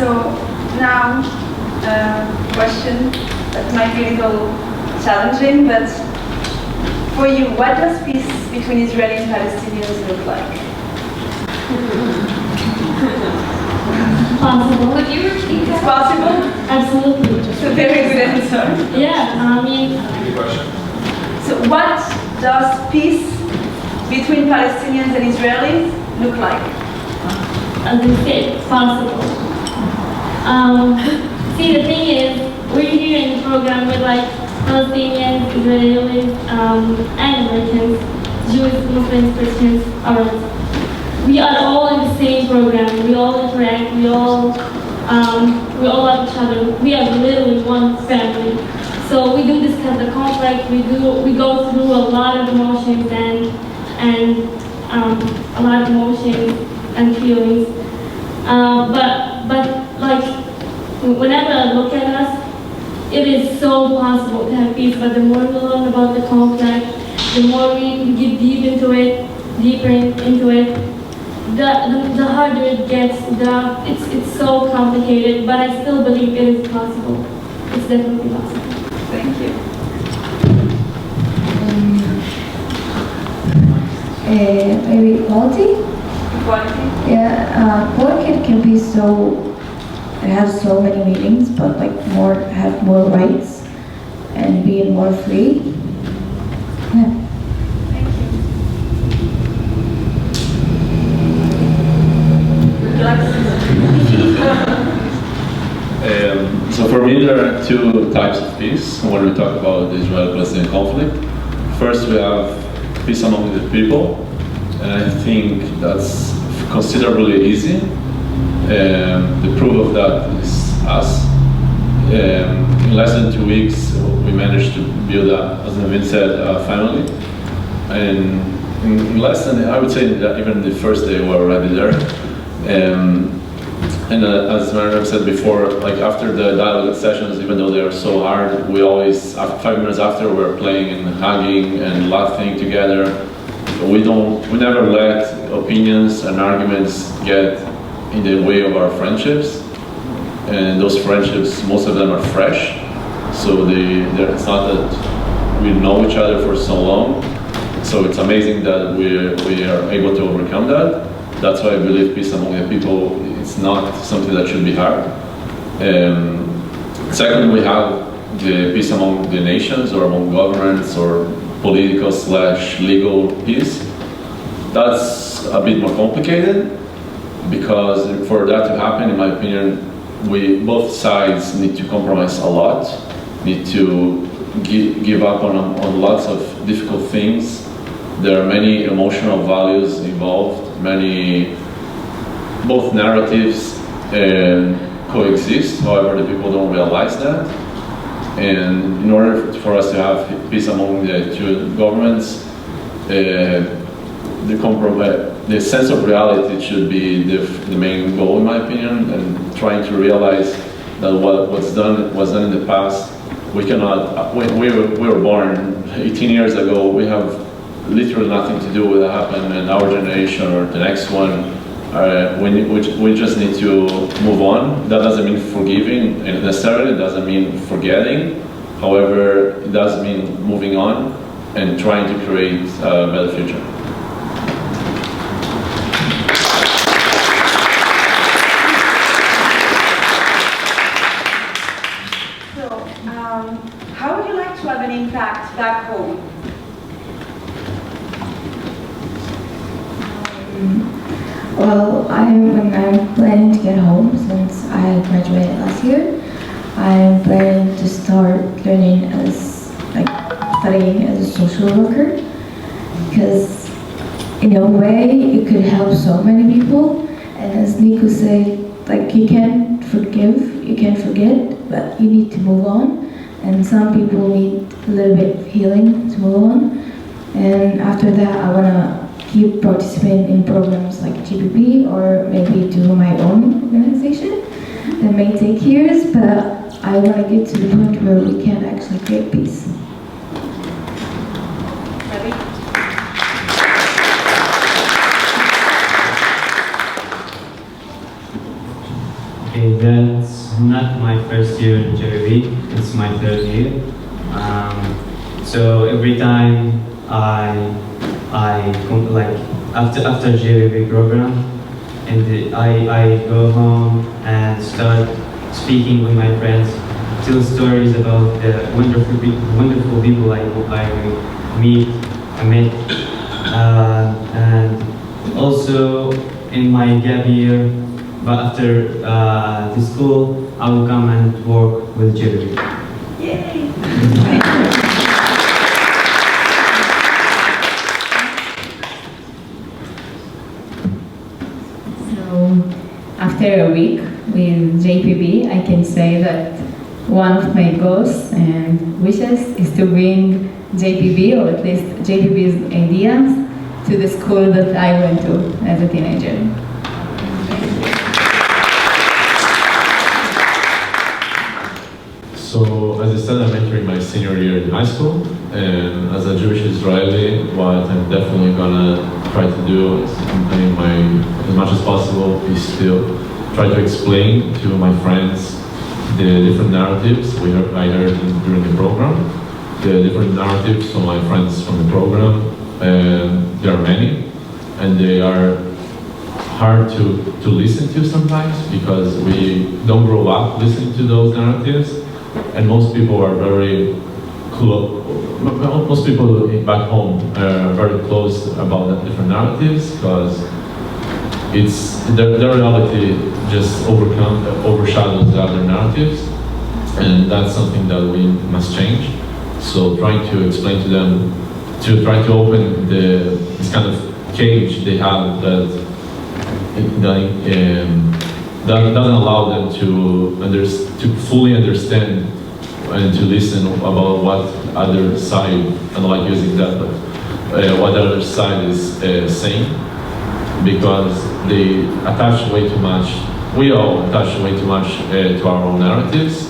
So now, question that might be a little challenging, but for you, what does peace between Israelis and Palestinians look like? Possible. Would you repeat that? It's possible? Absolutely. It's a very good answer. Yeah, I mean... Good question. So what does peace between Palestinians and Israelis look like? As I said, possible. See, the thing is, we're here in the program with like Palestinians, Israelis, and Americans, Jews, Muslims, Christians, Arabs. We are all in the same program. We all interact. We all love each other. We are literally one family. So we do discuss the conflict. We go through a lot of emotions and a lot of emotions and feelings. But like whenever I look at us, it is so possible to have peace. But the more we learn about the conflict, the more we get deeper into it, the harder it gets. It's so complicated, but I still believe it is possible. It's definitely possible. Thank you. Maybe equality? Equality? Yeah, equality can be so, it has so many meanings, but like have more rights and being more free. Yeah. Thank you. Would you like to So for me, there are two types of peace when we talk about the Israeli-Palestinian conflict. First, we have peace among the people, and I think that's considerably easy. The proof of that is us. In less than 2 weeks, we managed to build, as Navin said, a family. And in less than, I would say that even the first day we were already there. And as Mariam said before, like after the dialogue sessions, even though they are so hard, we always, 5 minutes after, we're playing and hugging and laughing together. We never let opinions and arguments get in the way of our friendships. And those friendships, most of them are fresh. So it's not that we know each other for so long. So it's amazing that we are able to overcome that. That's why I believe peace among the people, it's not something that should be hard. Second, we have the peace among the nations or among governments or political/legal peace. That's a bit more complicated because for that to happen, in my opinion, both sides need to compromise a lot, need to give up on lots of difficult things. There are many emotional values involved, both narratives coexist, however the people don't realize that. And in order for us to have peace among the two governments, the sense of reality should be the main goal, in my opinion, and trying to realize that what was done in the past, we cannot, we were born 18 years ago, we have literally nothing to do with what happened in our generation or the next one. We just need to move on. That doesn't mean forgiving necessarily, it doesn't mean forgetting. However, it does mean moving on and trying to create a better future. So, how would you like to have an impact back home? Well, I'm planning to get home since I graduated last year. I'm planning to start studying as a social worker, because in a way it could help so many people. And as Nico said, like you can't forgive, you can't forget, but you need to move on. And some people need a little bit of healing to move on. And after that, I want to keep participating in programs like GPP or maybe do my own organization. That may take years, but I want to get to the point where we can actually create peace. Ready? Okay, that's not my first year in JVB, it's my third year. So every time like after JVB program, and I go home and start speaking with my friends, tell stories about the wonderful people I met, and also in my gap year, but after the school, I will come and work with JVB. Yay! After a week with JPB, I can say that one of my goals and wishes is to bring JPB, or at least JPB's ideas, to the school that I went to as a teenager. So, as I said, I'm entering my senior year in high school, and as a Jewish Israeli, what I'm definitely gonna try to do is, as much as possible, is still try to explain to my friends the different narratives I heard during the program, the different narratives from my friends from the program, and there are many, and they are hard to listen to sometimes because we don't grow up listening to those narratives. And most people are very close. Most people back home are very close about the different narratives because it's their reality just overshadows the other narratives, and that's something that we must change. So trying to explain to them, to try to open this kind of cage they have that doesn't allow them to fully understand and to listen about what other side, I don't like using that, but what the other side is saying, because they attach way too much, we all attach way too much to our own narratives,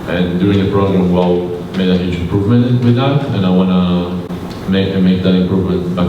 and during the program we all made a huge improvement with that, and I want to make that improvement back